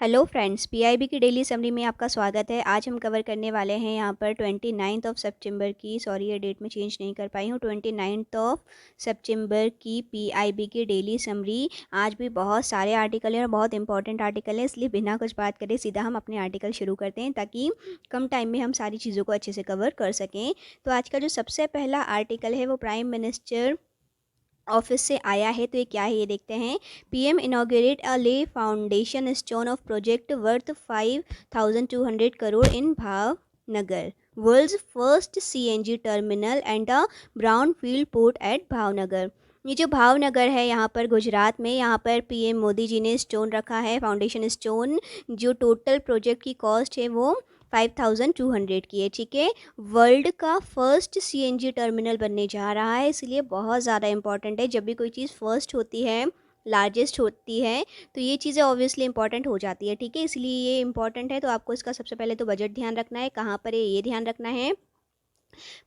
Hello friends, PIB की daily summary में आपका स्वागत है। आज हम कवर करने वाले हैं यहाँ पर 29 ऑफ सितंबर की, सॉरी ये डेट में चेंज नहीं कर पाई हूँ, 29 ऑफ सितंबर की पीआईबी की डेली समरी। आज भी बहुत सारे आर्टिकल हैं और बहुत इंपॉर्टेंट आर्टिकल हैं, इसलिए बिना कुछ बात करें सीधा हम अपने आर्टिकल शुरू करते हैं ताकि कम टाइम में हम सारी चीज़ों को अच्छे से कवर कर सकें। तो आज का जो सबसे पहला आर्टिकल है वो प्राइम मिनिस्टर ऑफिस से आया है। तो ये क्या है ये देखते हैं। PM inaugurate a lay foundation stone of project worth 5200 crore in Bhavnagar, world's first CNG terminal and a brown field port at Bhavnagar. ये जो भावनगर है यहाँ पर गुजरात में, यहाँ पर पीएम मोदी जी ने स्टोन रखा है, फाउंडेशन स्टोन। जो टोटल प्रोजेक्ट की कॉस्ट है वो 5200 की है। ठीक है, वर्ल्ड का फर्स्ट सीएनजी टर्मिनल बनने जा रहा है, इसलिए बहुत ज़्यादा इंपॉर्टेंट है। जब भी कोई चीज़ फर्स्ट होती है, लार्जेस्ट होती है, तो ये चीज़ें ऑब्वियसली इंपॉर्टेंट हो जाती है। ठीक है, इसलिए ये इंपॉर्टेंट है। तो आपको इसका सबसे पहले तो बजट ध्यान रखना है, कहाँ पर है ये ध्यान रखना है।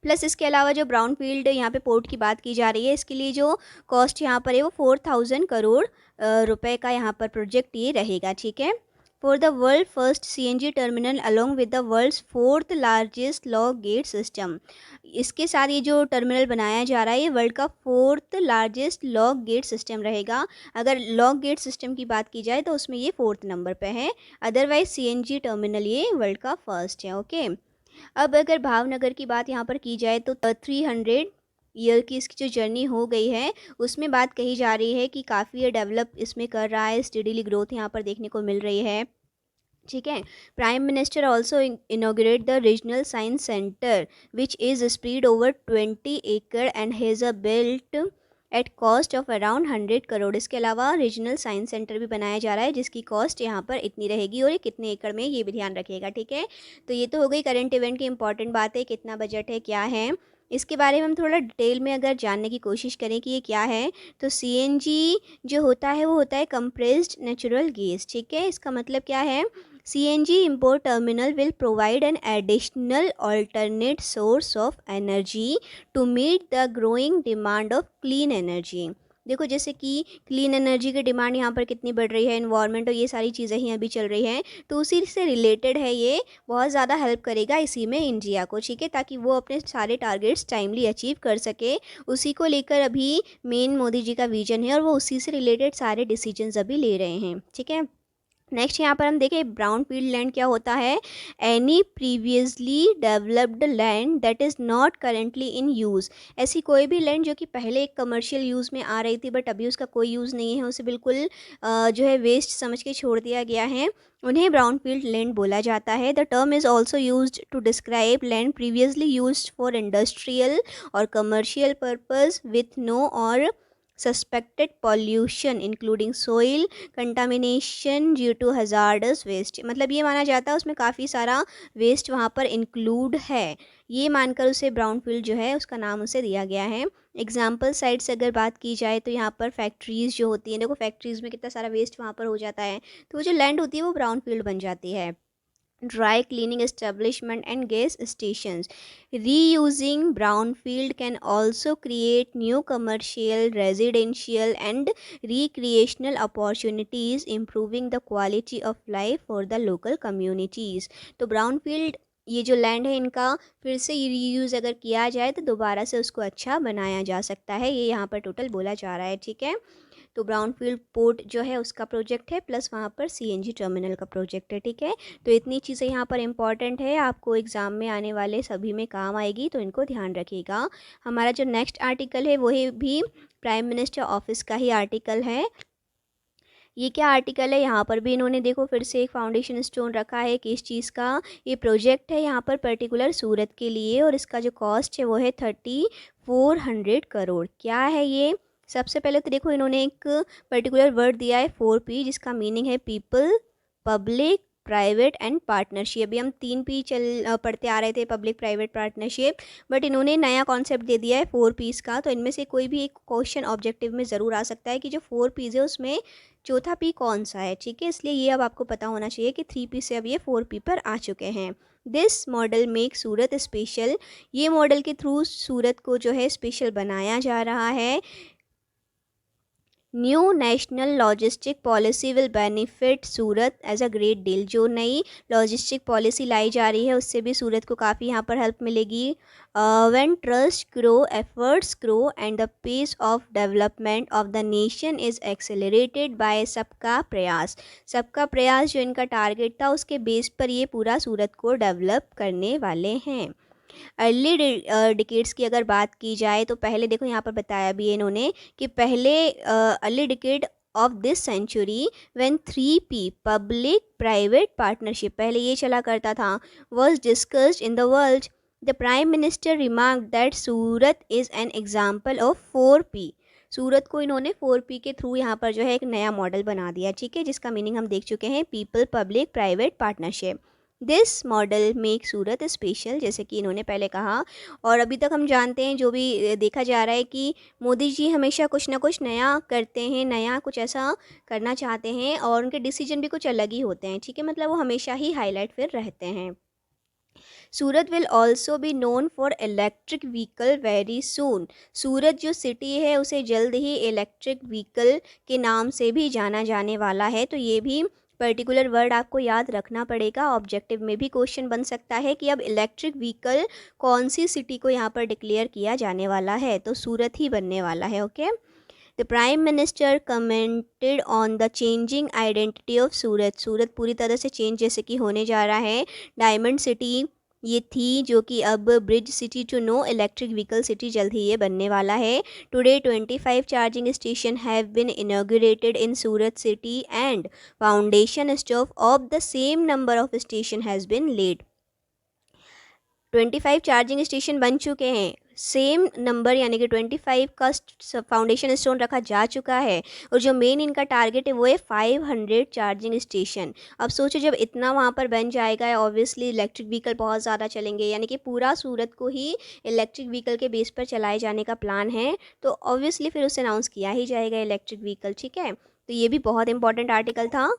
प्लस इसके अलावा जो ब्राउन फील्ड यहाँ पे पोर्ट की बात की जा रही है, इसके लिए जो कॉस्ट यहाँ पर है वो 4000 करोड़ रुपए का यहाँ पर प्रोजेक्ट ये रहेगा। ठीक है, for the world first CNG terminal along with the world's fourth largest lock gate system. इसके साथ ये जो टर्मिनल बनाया जा रहा है ये वर्ल्ड का fourth largest lock gate system रहेगा। अगर लॉक गेट सिस्टम की बात की जाए तो उसमें ये फोर्थ नंबर पे है, अदरवाइज सीएनजी टर्मिनल ये वर्ल्ड का फर्स्ट है। ओके, अब अगर भावनगर की बात यहाँ पर की जाए तो 300 ईयर की इसकी जो जर्नी हो गई है, उसमें बात कही जा रही है कि काफ़ी ये डेवलप इसमें कर रहा है, स्टडीली ग्रोथ यहाँ पर देखने को मिल रही है। ठीक है, prime minister also inaugurate the regional science centre which is spread over 20 एकड़ and has a built at cost of around 100 crore. इसके अलावा रीजनल साइंस सेंटर भी बनाया जा रहा है जिसकी कॉस्ट यहाँ पर इतनी रहेगी और ये कितने एकड़ में ये भी ध्यान रखिएगा। ठीक है, तो ये तो हो गई करंट इवेंट की इंपॉर्टेंट बात है, कितना बजट है क्या है। इसके बारे में हम थोड़ा डिटेल में अगर जानने की कोशिश करें कि ये क्या है, तो सीएनजी जो होता है वो होता है कंप्रेस्ड नेचुरल गैस। ठीक है, इसका मतलब क्या है, CNG import terminal will provide an additional alternate source of energy to meet the growing demand of clean energy। देखो जैसे कि क्लीन एनर्जी की डिमांड यहाँ पर कितनी बढ़ रही है, इन्वायरमेंट और ये सारी चीज़ें ही अभी चल रही हैं, तो उसी से रिलेटेड है ये, बहुत ज़्यादा हेल्प करेगा इसी में इंडिया को। ठीक है, ताकि वो अपने सारे टारगेट्स टाइमली अचीव कर सके, उसी को लेकर अभी मेन मोदी जी का विजन है और वो उसी से रिलेटेड सारे डिसीजंस अभी ले रहे हैं। ठीक है, नेक्स्ट यहाँ पर हम देखें ब्राउन फील्ड लैंड क्या होता है। Any previously developed land that is not currently in use. ऐसी कोई भी लैंड जो कि पहले एक कमर्शियल यूज़ में आ रही थी बट अभी उसका कोई यूज़ नहीं है, उसे बिल्कुल जो है वेस्ट समझ के छोड़ दिया गया है, उन्हें ब्राउन फील्ड लैंड बोला जाता है। The term is also used to describe land previously used for industrial और कमर्शियल पर्पज़ विथ नो और suspected pollution including soil contamination due to hazardous waste। मतलब ये माना जाता है उसमें काफ़ी सारा वेस्ट वहाँ पर इंक्लूड है, ये मानकर उसे ब्राउन फील्ड जो है उसका नाम उसे दिया गया है। एग्जाम्पल साइट से अगर बात की जाए तो यहाँ पर फैक्ट्रीज़ जो होती हैं, देखो फैक्ट्रीज़ में कितना सारा वेस्ट वहाँ पर हो जाता है, तो वो जो लैंड होती है वो ब्राउन फील्ड बन जाती है। Dry cleaning establishment and gas stations. Reusing brownfield can also create new commercial, residential and recreational opportunities, improving the quality of life for the local communities। तो brownfield ये जो लैंड है इनका फिर से रीयूज़ अगर किया जाए तो दोबारा से उसको अच्छा बनाया जा सकता है, ये यहाँ पर टोटल बोला जा रहा है। ठीक है, तो ब्राउनफील्ड पोर्ट जो है उसका प्रोजेक्ट है, प्लस वहाँ पर सीएनजी टर्मिनल का प्रोजेक्ट है। ठीक है, तो इतनी चीज़ें यहाँ पर इंपॉर्टेंट है, आपको एग्ज़ाम में आने वाले सभी में काम आएगी, तो इनको ध्यान रखिएगा। हमारा जो नेक्स्ट आर्टिकल है वही भी प्राइम मिनिस्टर ऑफिस का ही आर्टिकल है। ये क्या आर्टिकल है, यहाँ पर भी इन्होंने देखो फिर से एक फाउंडेशन स्टोन रखा है, किस चीज़ का, ये प्रोजेक्ट है यहाँ पर पर्टिकुलर सूरत के लिए और इसका जो कॉस्ट है वो है 3400 करोड़। क्या है ये, सबसे पहले तो देखो इन्होंने एक पर्टिकुलर वर्ड दिया है 4P जिसका मीनिंग है people, public, private and partnership. अभी हम 3P पढ़ते आ रहे थे, पब्लिक प्राइवेट पार्टनरशिप, बट इन्होंने नया कॉन्सेप्ट दे दिया है 4Ps का। तो इनमें से कोई भी एक क्वेश्चन ऑब्जेक्टिव में ज़रूर आ सकता है कि जो 4Ps है उसमें चौथा P कौन सा है। ठीक है, इसलिए ये अब आपको पता होना चाहिए कि 3P से अब ये 4P पर आ चुके हैं। This model make Surat special, ये मॉडल के थ्रू सूरत को जो है स्पेशल बनाया जा रहा है। New national logistic policy will benefit Surat as a great deal. जो नई लॉजिस्टिक पॉलिसी लाई जा रही है उससे भी सूरत को काफ़ी यहाँ पर हेल्प मिलेगी। When trust grow efforts grow and the pace of development of the nation is accelerated by सबका प्रयास। सबका प्रयास जो इनका टारगेट था उसके बेस पर ये पूरा सूरत को डेवलप करने वाले हैं। अर्ली डिकेड्स की अगर बात की जाए तो पहले देखो यहाँ पर बताया भी है इन्होंने कि पहले early decade of this century when 3P public private partnership पहले ये चला करता था was discussed in the world. The prime minister remark that Surat is an example of 4P। Surat को इन्होंने 4P के थ्रू यहाँ पर जो है एक नया मॉडल बना दिया, ठीक है, जिसका मीनिंग हम देख चुके हैं, people public private partnership. This model make Surat special, जैसे कि इन्होंने पहले कहा। और अभी तक हम जानते हैं, जो भी देखा जा रहा है कि मोदी जी हमेशा कुछ ना कुछ नया करते हैं, नया कुछ ऐसा करना चाहते हैं और उनके डिसीजन भी कुछ अलग ही होते हैं, ठीक है, मतलब वो हमेशा ही हाईलाइट फिर रहते हैं। Surat will also be known for electric vehicle very soon. Surat जो सिटी है उसे जल्द ही इलेक्ट्रिक व्हीकल के नाम से भी जाना जाने वाला है। तो ये भी पर्टिकुलर वर्ड आपको याद रखना पड़ेगा, ऑब्जेक्टिव में भी क्वेश्चन बन सकता है कि अब इलेक्ट्रिक व्हीकल कौन सी सिटी को यहाँ पर डिक्लेयर किया जाने वाला है, तो सूरत ही बनने वाला है। Okay. The prime minister commented on the changing identity of Surat. Surat पूरी तरह से चेंज जैसे कि होने जा रहा है। डायमंड सिटी ये थी जो कि अब bridge city to no electric vehicle city जल्द ही ये बनने वाला है। Today 25 charging station have been inaugurated in Surat city and foundation stock of the same number of station has been laid. 25 charging station बन चुके हैं, सेम नंबर यानी कि 25 का फाउंडेशन स्टोन रखा जा चुका है। और जो मेन इनका टारगेट है वो है 500 चार्जिंग स्टेशन। अब सोचो जब इतना वहाँ पर बन जाएगा, ऑब्वियसली इलेक्ट्रिक व्हीकल बहुत ज़्यादा चलेंगे, यानी कि पूरा सूरत को ही इलेक्ट्रिक व्हीकल के बेस पर चलाए जाने का प्लान है। तो ऑब्वियसली फिर उसे अनाउंस किया ही जाएगा इलेक्ट्रिक व्हीकल, ठीक है। तो ये भी बहुत इंपॉर्टेंट आर्टिकल था।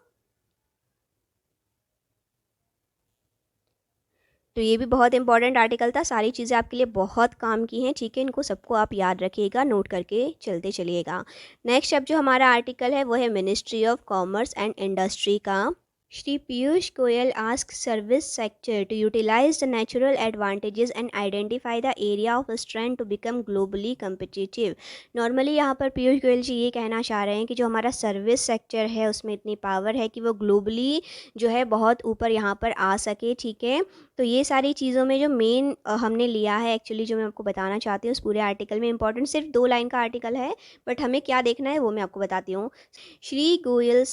तो ये भी बहुत इंपॉर्टेंट आर्टिकल था, सारी चीज़ें आपके लिए बहुत काम की हैं, ठीक है, इनको सबको आप याद रखिएगा, नोट करके चलते चलिएगा। नेक्स्ट अब जो हमारा आर्टिकल है वो है ministry of commerce and industry का। Shri Piyush Goyal asks service sector to utilize the natural advantages and identify the area of strength to become globally competitive। Normally यहाँ पर पीयूष गोयल जी ये कहना चाह रहे हैं कि जो हमारा सर्विस सेक्टर है उसमें इतनी पावर है कि वो ग्लोबली जो है बहुत ऊपर यहाँ पर आ सके, ठीक है। तो ये सारी चीज़ों में जो मेन हमने लिया है, एक्चुअली जो मैं आपको बताना चाहती हूँ उस पूरे आर्टिकल में, इंपॉर्टेंट सिर्फ 2 लाइन का आर्टिकल है, बट हमें क्या देखना है वो मैं आपको बताती हूँ। Shri Goyal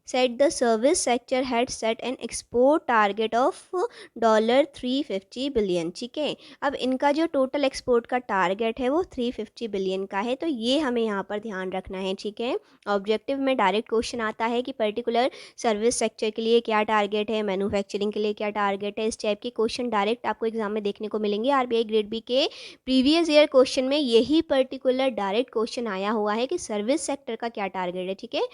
said the service sector had set an export target of $350 billion, ठीक है। अब इनका जो टोटल एक्सपोर्ट का टारगेट है वो 350 बिलियन का है। तो ये हमें यहाँ पर ध्यान रखना है, ठीक है। ऑब्जेक्टिव में डायरेक्ट क्वेश्चन आता है कि पर्टिकुलर सर्विस सेक्टर के लिए क्या टारगेट है, मैन्युफैक्चरिंग के लिए क्या टारगेट है, इस टाइप के क्वेश्चन डायरेक्ट आपको एग्जाम में देखने को मिलेंगे। आरबीआई ग्रेड बी के प्रीवियस ईयर क्वेश्चन में यही पर्टिकुलर डायरेक्ट क्वेश्चन आया हुआ है कि सर्विस सेक्टर का क्या टारगेट है, ठीक है।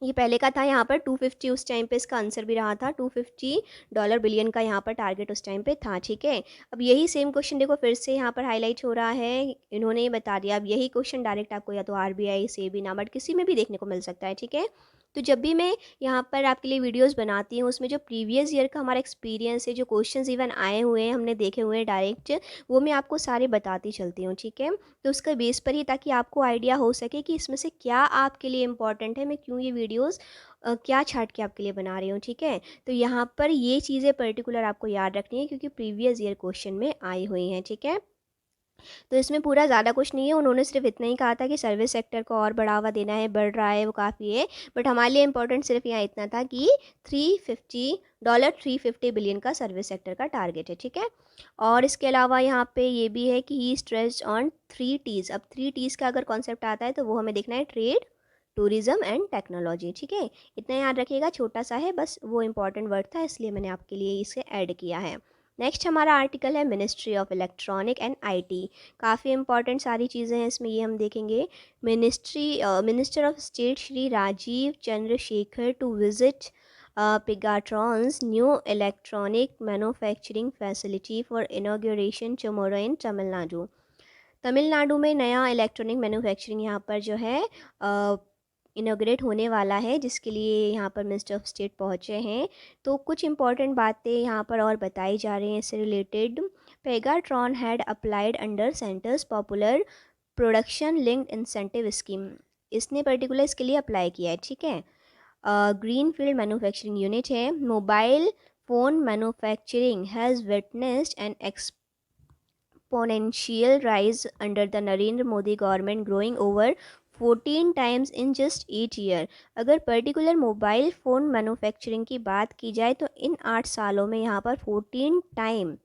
ये पहले का था यहाँ पर 250, उस टाइम पे इसका आंसर भी रहा था $250 बिलियन का यहाँ पर टारगेट उस टाइम पे था, ठीक है। अब यही सेम क्वेश्चन देखो फिर से यहाँ पर हाईलाइट हो रहा है, इन्होंने ये बता दिया। अब यही क्वेश्चन डायरेक्ट आपको या तो आरबीआई से भी नाबार्ड किसी में भी देखने को मिल सकता है, ठीक है। तो जब भी मैं यहाँ पर आपके लिए वीडियोस बनाती हूँ उसमें जो प्रीवियस ईयर का हमारा एक्सपीरियंस है, जो क्वेश्चंस इवन आए हुए हैं, हमने देखे हुए हैं डायरेक्ट, वो मैं आपको सारे बताती चलती हूँ, ठीक है। तो उसका बेस पर ही, ताकि आपको आइडिया हो सके कि इसमें से क्या आपके लिए इंपॉर्टेंट है, मैं क्यों ये वीडियोस क्या छाट के आपके लिए बना रही हूँ, ठीक है। तो यहाँ पर ये चीज़ें पर्टिकुलर आपको याद रखनी है क्योंकि प्रीवियस ईयर क्वेश्चन में आई हुई हैं, ठीक है। तो इसमें पूरा ज़्यादा कुछ नहीं है, उन्होंने सिर्फ इतना ही कहा था कि सर्विस सेक्टर को और बढ़ावा देना है, बढ़ रहा है, वो काफ़ी है। बट हमारे लिए इंपॉर्टेंट सिर्फ यहाँ इतना था कि $350 बिलियन का सर्विस सेक्टर का टारगेट है, ठीक है। और इसके अलावा यहाँ पे ये भी है कि ही स्ट्रेस्ड ऑन 3 T's। अब 3 T's का अगर कॉन्सेप्ट आता है तो वो हमें देखना है, ट्रेड, टूरिज़्म एंड टेक्नोलॉजी, ठीक है। इतना याद रखिएगा, छोटा सा है बस, वो इंपॉर्टेंट वर्ड था इसलिए मैंने आपके लिए इसे ऐड किया है। नेक्स्ट हमारा आर्टिकल है ministry of electronic and IT. काफ़ी इंपॉर्टेंट सारी चीज़ें हैं इसमें, ये हम देखेंगे। Minister of state Shri Rajeev Chandrasekhar to visit Pegatron's new electronic manufacturing facility for inauguration tomorrow in Tamil Nadu. Tamil Nadu में नया इलेक्ट्रॉनिक मैन्युफैक्चरिंग यहाँ पर जो है इनॉग्रेट होने वाला है, जिसके लिए यहाँ पर मिनिस्टर ऑफ स्टेट पहुँचे हैं। तो कुछ इंपॉर्टेंट बातें यहाँ पर और बताई जा रही हैं इससे related. Pegatron had applied under centre's popular production linked incentive scheme, इसने पर्टिकुलर इसके लिए अप्लाई किया है, ठीक है। ग्रीन फील्ड मैन्युफैक्चरिंग यूनिट है। Mobile phone manufacturing has witnessed an exponential rise under the Narendra Modi government, growing over 14 times in just 8 year। अगर particular mobile phone manufacturing की बात की जाए तो इन 8 सालों में यहाँ पर 14 टाइम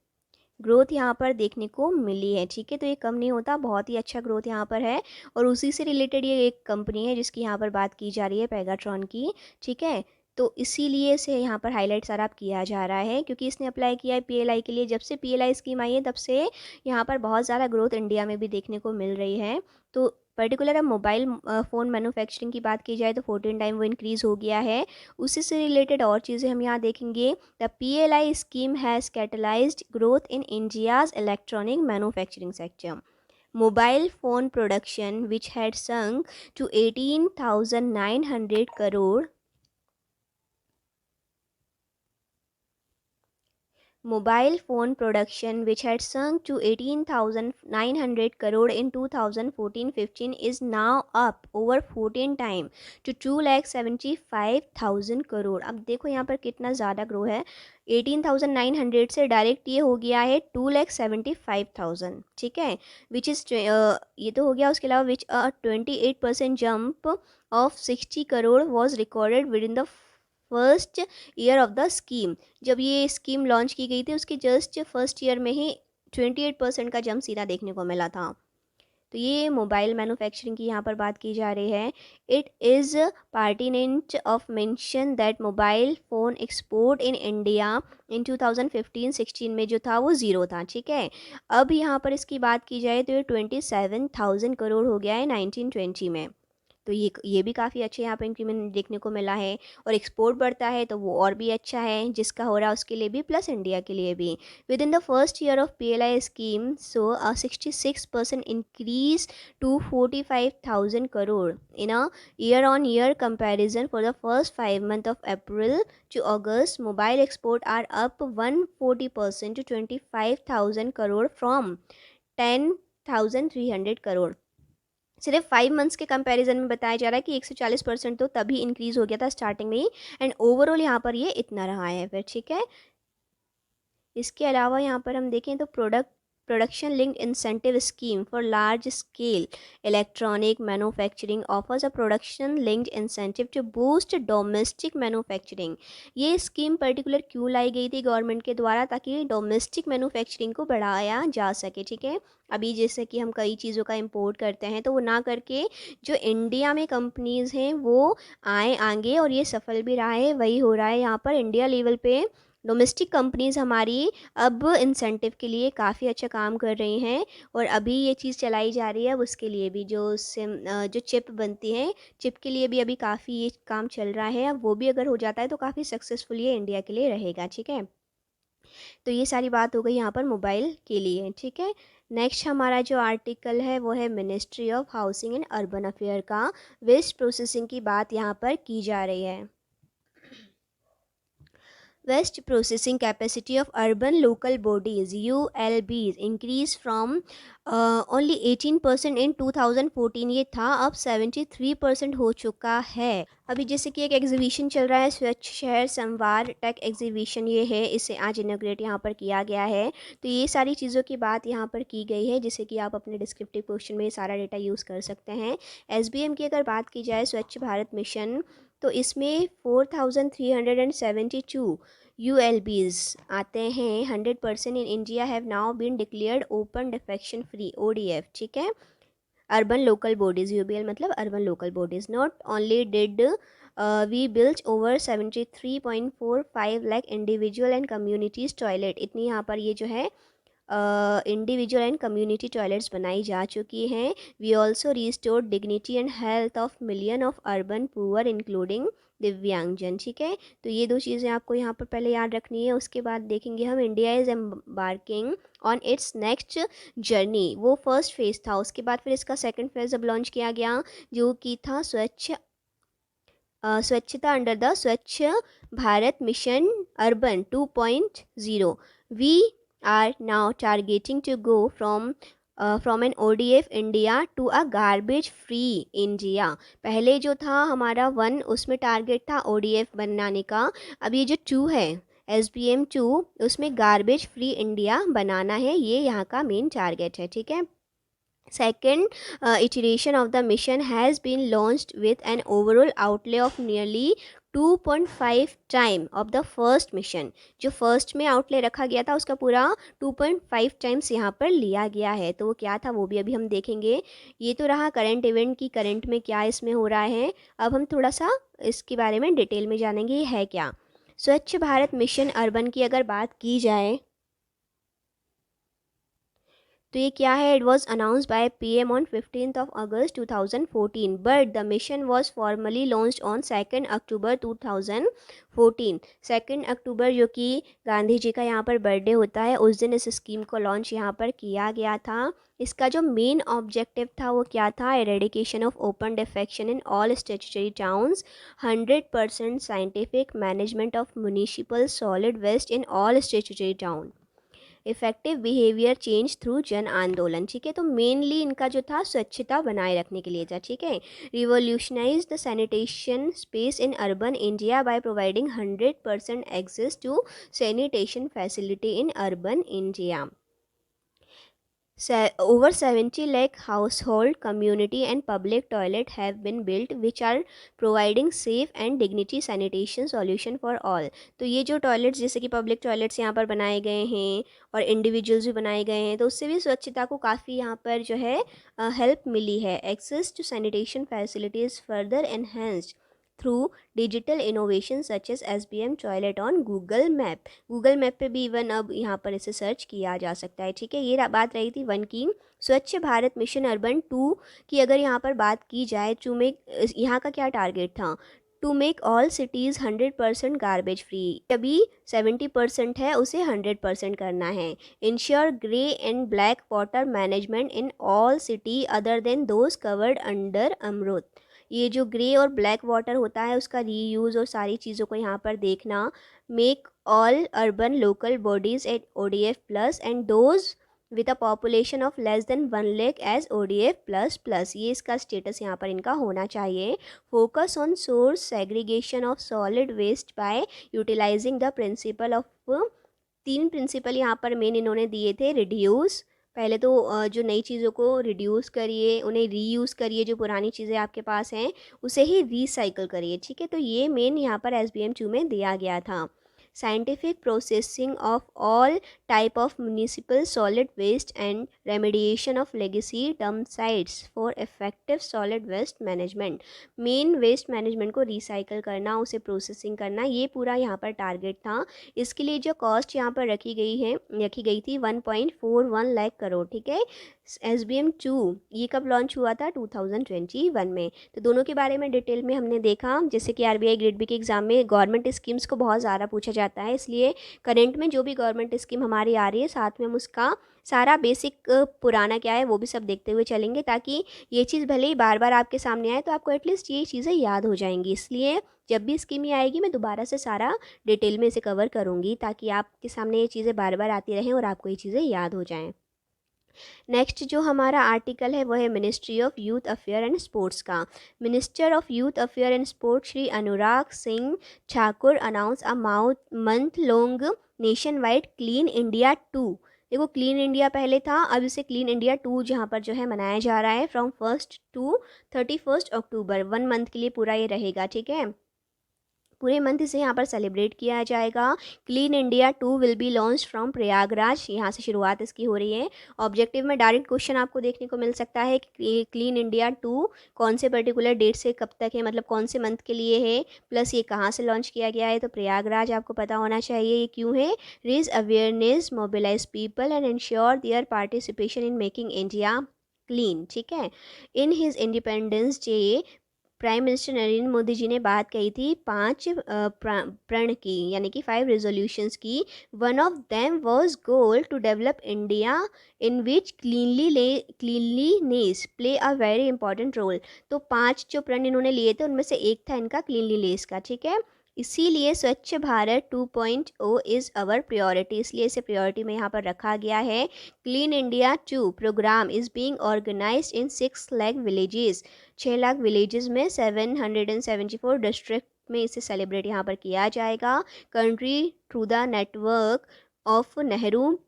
ग्रोथ यहाँ पर देखने को मिली है, ठीक है। तो ये कम नहीं होता, बहुत ही अच्छा ग्रोथ यहाँ पर है। और उसी से रिलेटेड ये एक कंपनी है जिसकी यहाँ पर बात की जा रही है, पेगाट्रॉन की, ठीक है। तो इसीलिए इसे यहाँ पर हाईलाइट सारा किया जा रहा है, क्योंकि इसने अप्लाई किया है पीएलआई के लिए। जब से पीएलआई स्कीम आई है तब से यहाँ पर बहुत ज़्यादा ग्रोथ इंडिया में भी देखने को मिल रही है। तो पर्टिकुलर अब मोबाइल फ़ोन मैन्युफैक्चरिंग की बात की जाए तो 14 टाइम वो इंक्रीज़ हो गया है। उसी से रिलेटेड और चीज़ें हम यहाँ देखेंगे। The PLI scheme has catalyzed growth in India's electronic manufacturing sector. Mobile phone production, which had sunk to 18,900 crore Mobile phone production, which had sunk to 18,900 crore in 2014-15, is now up over 14 times to 2,75,000 crore। अब देखो यहाँ पर कितना ज़्यादा grow है। 18,900 से direct ये हो गया है 2,75,000, ठीक है। विच इज़ ये तो हो गया। उसके अलावा विच 28% jump of 60 crore was recorded with in the first year of the scheme. जब ये स्कीम लॉन्च की गई थी उसके जस्ट फर्स्ट ईयर में ही 28% का जंप सीधा देखने को मिला था। तो ये मोबाइल मैन्युफैक्चरिंग की यहाँ पर बात की जा रही है। It is pertinent of mention that mobile phone export in India in 2015-16 में जो था वो ज़ीरो था, ठीक है। अब यहाँ पर इसकी बात की जाए तो ये 27,000 करोड़ हो गया है 1920 में। तो ये भी काफ़ी अच्छे यहाँ पे इंक्रीमेंट देखने को मिला है। और एक्सपोर्ट बढ़ता है तो वो और भी अच्छा है, जिसका हो रहा है उसके लिए भी प्लस इंडिया के लिए भी। Within the first year of PLI scheme, so 66% increase to 45,000 crore in a year on year comparison for the first 5 month of April to August. Mobile export are up 140% to 25,000 crore from 10,300 crore. सिर्फ 5 months के comparison में बताया जा रहा है कि 140% तो तभी इंक्रीज़ हो गया था स्टार्टिंग में ही। एंड ओवरऑल यहाँ पर ये इतना रहा है फिर, ठीक है। इसके अलावा यहाँ पर हम देखें तो production linked incentive scheme for large scale electronic manufacturing offers a production linked incentive to boost domestic manufacturing. ये स्कीम पर्टिकुलर क्यों लाई गई थी गवर्नमेंट के द्वारा, ताकि डोमेस्टिक मैन्युफैक्चरिंग को बढ़ाया जा सके, ठीक है। अभी जैसे कि हम कई चीज़ों का इंपोर्ट करते हैं तो वो ना करके जो इंडिया में कंपनीज़ हैं वो आए आगे, और ये सफल भी रहा है। वही हो रहा है यहाँ पर इंडिया लेवल पे। डोमेस्टिक कंपनीज़ हमारी अब इंसेंटिव के लिए काफ़ी अच्छा काम कर रही हैं। और अभी ये चीज़ चलाई जा रही है। अब उसके लिए भी जो चिप बनती है, चिप के लिए भी अभी काफ़ी ये काम चल रहा है। अब वो भी अगर हो जाता है तो काफ़ी सक्सेसफुल ये इंडिया के लिए रहेगा, ठीक है। तो ये सारी बात हो गई यहाँ पर मोबाइल के लिए, ठीक है। नेक्स्ट हमारा जो आर्टिकल है वो है ministry of housing and urban affair का। वेस्ट प्रोसेसिंग की बात यहाँ पर की जा रही है। Waste processing capacity of urban local bodies ULBs increased from only 18% in 2014, ये था अब 73% हो चुका है। अभी जैसे कि एक एग्जीबिशन चल रहा है, स्वच्छ शहर संवार टेक एग्जीबिशन ये है, इसे आज इनोग्रेट यहाँ पर किया गया है। तो ये सारी चीज़ों की बात यहाँ पर की गई है, जिससे कि आप अपने डिस्क्रिप्टिव क्वेश्चन में ये सारा डेटा यूज़ कर सकते हैं। SBM की अगर बात की जाए, स्वच्छ भारत मिशन, तो इसमें 4,372 ULBs आते हैं। 100% in India have now been declared open defection free ODF, ठीक है। अर्बन लोकल बॉडीज़, UBL मतलब urban local bodies. Not only did we build over 73.45 lakh individual and communities toilet, इतनी यहाँ पर ये जो है इंडिविजुअल एंड कम्युनिटी टॉयलेट्स बनाई जा चुकी हैं। We also restore dignity and health of million of urban poor including दिव्यांगजन। ठीक है, तो ये दो चीज़ें आपको यहाँ पर पहले याद रखनी है। उसके बाद देखेंगे हम India is embarking on it's next journey, वो फर्स्ट फेज़ था। उसके बाद फिर इसका सेकंड फेज़ अब लॉन्च किया गया, जो कि था स्वच्छता under the Swachh Bharat mission urban 2.0। We are now targeting to go from an ODF India to a garbage free India. पहले जो था हमारा 1, उसमें टारगेट था ODF बनाने का। अब ये जो 2 है, SBM 2, उसमें गार्बेज फ्री इंडिया बनाना है, ये यहाँ का मेन टारगेट है। ठीक है, second iteration of the mission has been launched with an overall outlay of nearly 2.5 time of the first mission। जो फर्स्ट में आउटले रखा गया था उसका पूरा 2.5 टाइम्स यहाँ पर लिया गया है। तो वो क्या था वो भी अभी हम देखेंगे। ये तो रहा करंट इवेंट की, करंट में क्या इसमें हो रहा है। अब हम थोड़ा सा इसके बारे में डिटेल में जानेंगे, ये है क्या। स्वच्छ भारत मिशन अर्बन की अगर बात की जाए तो ये क्या है। It was announce bye PM on 15 August 2014, but the mission was formally launched on 2 अक्टूबर 2014। 2 अक्टूबर जो कि गांधी जी का यहाँ पर बर्थडे होता है, उस दिन इस स्कीम को लॉन्च यहाँ पर किया गया था। इसका जो मेन ऑब्जेक्टिव था वो क्या था, eradication of open defection in all statutory towns, 100% scientific management of municipal solid waste in all statutory town, effective behaviour change through Jan Andolan. ठीक है, तो मेनली इनका जो था स्वच्छता बनाए रखने के लिए था। ठीक है, revolutionise the sanitation space in urban India by providing 100% access to sanitation facility in urban India. Over 70 lakh household, community and public toilet have been built which are providing safe and dignity sanitation solution for all। तो ये जो toilets जैसे कि public toilets यहाँ पर बनाए गए हैं और इंडिविजुअल्स भी बनाए गए हैं, तो उससे भी स्वच्छता को काफ़ी यहाँ पर जो है हेल्प मिली है। Access to sanitation facilities further enhanced through digital innovation such as SBM toilet on Google map. Google map पे भी इवन अब यहाँ पर इसे सर्च किया जा सकता है। ठीक है, ये बात रही थी 1 की। स्वच्छ भारत मिशन अर्बन 2 की अगर यहाँ पर बात की जाए, टू मेक, यहाँ का क्या टारगेट था, to make all cities 100% garbage free. अभी 70% है, उसे 100% करना है। Ensure grey and black water management in all city other than those covered under Amrut. ये जो ग्रे और ब्लैक वाटर होता है उसका रीयूज़ और सारी चीज़ों को यहाँ पर देखना। Make all urban local bodies at ODF plus and those with a population of less than 1 lakh as ODF plus plus, ये इसका स्टेटस यहाँ पर इनका होना चाहिए। Focus on source segregation of solid waste by utilising the principle of, 3 principle यहाँ पर main इन्होंने दिए थे। रिड्यूस, पहले तो जो नई चीज़ों को रिड्यूस करिए, उन्हें रीयूज़ करिए, जो पुरानी चीज़ें आपके पास हैं उसे ही रीसाइकल करिए। ठीक है, तो ये मेन यहाँ पर SBM 2 में दिया गया था। Scientific processing of all type of municipal solid waste and remediation of legacy dump sites for effective solid waste management. Main waste management को रिसाइकल करना, उसे प्रोसेसिंग करना, ये पूरा यहाँ पर टारगेट था। इसके लिए जो कॉस्ट यहाँ पर रखी गई थी 1.41 लाख करोड़। ठीक है, SBM 2 ये कब लॉन्च हुआ था, 2021 में। तो दोनों के बारे में डिटेल में हमने देखा। जैसे कि RBI ग्रेड बी के एग्जाम में गवर्नमेंट स्कीम्स को बहुत ज़्यादा पूछा जाता है, इसलिए करंट में जो भी गवर्नमेंट स्कीम हमारी आ रही है साथ में हम उसका सारा बेसिक पुराना क्या है वो भी सब देखते हुए चलेंगे, ताकि ये चीज़ भले ही बार बार आपके सामने आए तो आपको एटलीस्ट ये चीज़ें याद हो जाएंगी। इसलिए जब भी स्कीम ये आएगी मैं दोबारा से सारा डिटेल में इसे कवर करूँगी, ताकि आपके सामने ये चीज़ें बार बार आती रहें और आपको ये चीज़ें याद हो जाएँ। नेक्स्ट जो हमारा आर्टिकल है वो है ministry of youth affair and sports का। Minister of youth affair and sports Shri Anurag Singh Thakur announce a month long nationwide clean India 2। देखो, क्लीन इंडिया पहले था, अब इसे क्लीन इंडिया 2 जहाँ पर जो है मनाया जा रहा है फ्रॉम 1 to 31 अक्टूबर। 1 मंथ के लिए पूरा ये रहेगा। ठीक है, पूरे मंथ इसे यहाँ पर सेलिब्रेट किया जाएगा। Clean India 2 will be launch from Prayagraj, यहाँ से शुरुआत इसकी हो रही है। ऑब्जेक्टिव में डायरेक्ट क्वेश्चन आपको देखने को मिल सकता है कि क्लीन इंडिया 2 कौन से पर्टिकुलर डेट से कब तक है, मतलब कौन से मंथ के लिए है, प्लस ये कहाँ से लॉन्च किया गया है। तो प्रयागराज आपको पता होना चाहिए ये क्यों है। Raise awareness, mobilise people and ensure their participation in making India clean. ठीक है, in his independence day prime minister Narendra Modi ji ने बात कही थी 5 प्रण की, यानी कि 5 रेजोल्यूशंस की। One of them was goal to develop India in which cleanliness play a very important role. तो 5 जो प्रण इन्होंने लिए थे उनमें से एक था इनका क्लीनलीनेस का, ठीक है। इसीलिए स्वच्छ भारत 2.0 इज़ अवर प्रायोरिटी, इसलिए इसे प्रायोरिटी में यहाँ पर रखा गया है। Clean India 2 programme is being organised in 6 lakh villages, 6 lakh villages में 774 डिस्ट्रिक्ट में इसे सेलिब्रेट यहाँ पर किया जाएगा। Country through the network of Nehru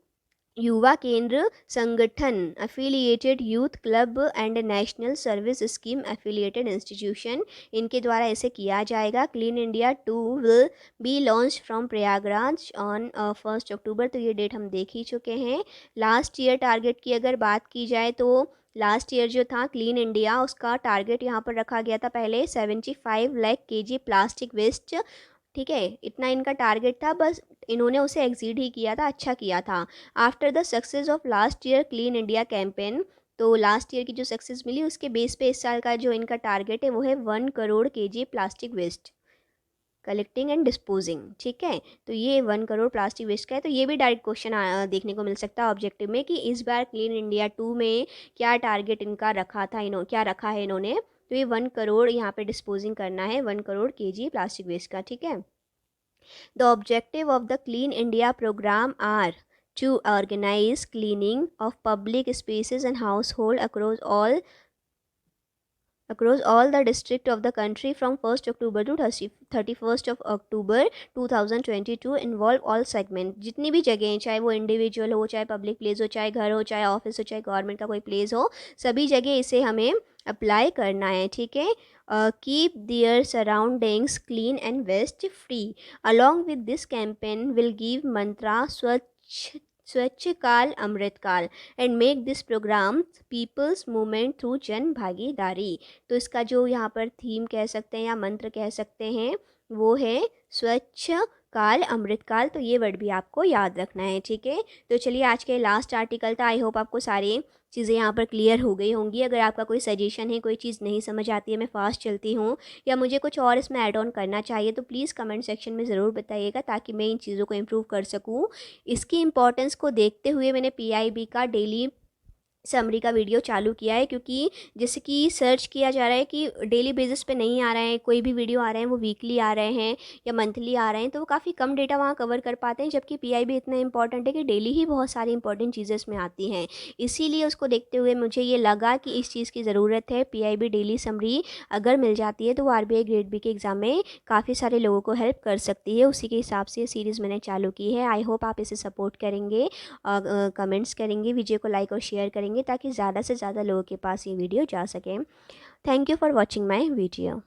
युवा केंद्र संगठन, affiliated youth club and national service scheme affiliated institution, इनके द्वारा इसे किया जाएगा। Clean India 2 will be launch from Prayagraj on 1 अक्टूबर, तो ये डेट हम देख ही चुके हैं। लास्ट ईयर टारगेट की अगर बात की जाए तो लास्ट ईयर जो था क्लीन इंडिया, उसका टारगेट यहाँ पर रखा गया था पहले 75 लाख केजी प्लास्टिक वेस्ट, ठीक है, इतना इनका टारगेट था, बस इन्होंने उसे एक्सीड ही किया था, अच्छा किया था। After the success of last year clean India campaign, तो लास्ट ईयर की जो सक्सेस मिली उसके बेस पे इस साल का जो इनका टारगेट है वो है 1 crore KG plastic waste collecting and disposing, ठीक है। तो ये 1 करोड़ प्लास्टिक वेस्ट का है। तो ये भी डायरेक्ट क्वेश्चन देखने को मिल सकता है ऑब्जेक्टिव में कि इस बार क्लीन इंडिया 2 में क्या टारगेट इनका रखा था, क्या रखा है इन्होंने। तो ये 1 करोड़ यहाँ पे डिस्पोजिंग करना है, 1 करोड़ केजी प्लास्टिक वेस्ट का, ठीक है। The objective of the Clean India program are to organize cleaning of public spaces and household across all the district of the country from 1st October to 31st of October 2022, involve all segment, जितनी भी जगह हैं, चाहे वो individual हो, चाहे public place हो, चाहे घर हो, चाहे ऑफिस हो, चाहे गवर्नमेंट का कोई प्लेस हो, सभी जगह इसे हमें अप्लाई करना है, ठीक है। Keep their surroundings clean and waste free. Along with this campaign will give mantra Swachh Kaal Amrit Kaal and make this programme people's movement through Jan Bhagidari. तो इसका जो यहाँ पर थीम कह सकते हैं या मंत्र कह सकते हैं वो है स्वच्छ काल अमृत काल। तो ये वर्ड भी आपको याद रखना है, ठीक है। तो चलिए आज के लास्ट आर्टिकल था, आई होप आपको सारी चीज़ें यहाँ पर क्लियर हो गई होंगी। अगर आपका कोई सजेशन है, कोई चीज़ नहीं समझ आती है, मैं फास्ट चलती हूँ या मुझे कुछ और इसमें ऐड ऑन करना चाहिए, तो प्लीज़ कमेंट सेक्शन में ज़रूर बताइएगा ताकि मैं इन चीज़ों को इम्प्रूव कर सकूँ। इसकी इम्पोर्टेंस को देखते हुए मैंने PIB का डेली समरी का वीडियो चालू किया है, क्योंकि जैसे कि सर्च किया जा रहा है कि डेली बेसिस पे नहीं आ रहे हैं, कोई भी वीडियो आ रहे हैं वो वीकली आ रहे हैं या मंथली आ रहे हैं, तो वो काफ़ी कम डेटा वहाँ कवर कर पाते हैं, जबकि PIB इतना इंपॉर्टेंट है कि डेली ही बहुत सारी इंपॉर्टेंट चीज़ें इसमें आती हैं। इसीलिए उसको देखते हुए मुझे ये लगा कि इस चीज़ की ज़रूरत है। PIB डेली समरी अगर मिल जाती है तो वो RBI ग्रेड B के एग्ज़ाम में काफ़ी सारे लोगों को हेल्प कर सकती है। उसी के हिसाब से ये सीरीज़ मैंने चालू की है। आई होप आप इसे सपोर्ट करेंगे, कमेंट्स करेंगे, वीडियो को लाइक और शेयर करेंगे ताकि ज़्यादा से ज़्यादा लोगों के पास ये वीडियो जा सके। Thank you for watching my video.